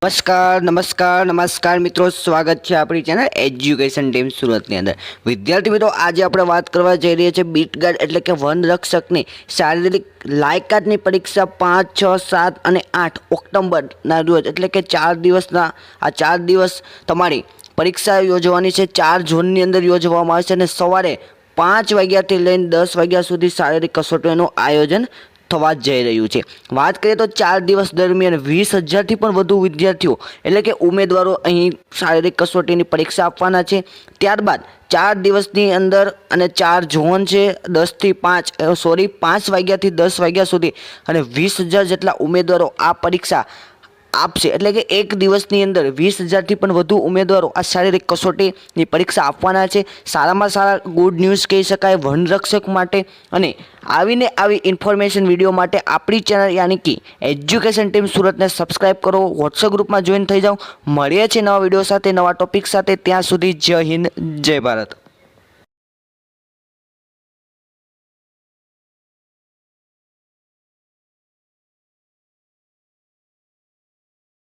નમસ્કાર મિત્રો, સ્વાગત છે આપણી ચેનલ એજ્યુકેશન ટીમ સુરતની અંદર। વિદ્યાર્થી મિત્રો, આજે આપણે વાત કરવા જઈ રહ્યા છીએ બીટ ગાર્ડ એટલે કે વનરક્ષકની શારીરિક લાયકાતની પરીક્ષા 5, 6, 7 અને 8 ઓક્ટોબરના રોજ એટલે કે 4 દિવસના આ 4 દિવસ તમારી પરીક્ષા યોજવાની છે। 4 ઝોનની અંદર યોજવામાં આવશે અને સવારે 5 વાગ્યાથી લઈને 10 વાગ્યા સુધી શારીરિક કસોટીનું આયોજન થવા જઈ રહ્યું છે। વાત કરીએ તો 4 દિવસ દરમિયાન 20,000થી પણ વધુ વિદ્યાર્થીઓ એટલે કે ઉમેદવારો અહીં શારીરિક કસોટીની પરીક્ષા આપવાના છે। ત્યારબાદ 4 દિવસની અંદર અને 4 ઝોન છે 5 વાગ્યાથી 10 વાગ્યા સુધી અને 20,000 જેટલા ઉમેદવારો આ પરીક્ષા આપશે। એટલે કે એક દિવસની અંદર 20,000થી પણ વધુ ઉમેદવારો આ શારીરિક કસોટીની પરીક્ષા આપવાના છે। સારામાં સારા ગુડ ન્યૂઝ કહી શકાય વનરક્ષક માટે। અને આવી ઇન્ફોર્મેશન વિડીયો માટે આપણી ચેનલ યાની કે એજ્યુકેશન ટીમ સુરતને સબસ્ક્રાઈબ કરો, વોટ્સઅપ ગ્રુપમાં જોઈન થઈ જાઓ। મળીએ છીએ નવા વિડીયો સાથે, નવા ટોપિક સાથે। ત્યાં સુધી જય હિન્દ, જય ભારત।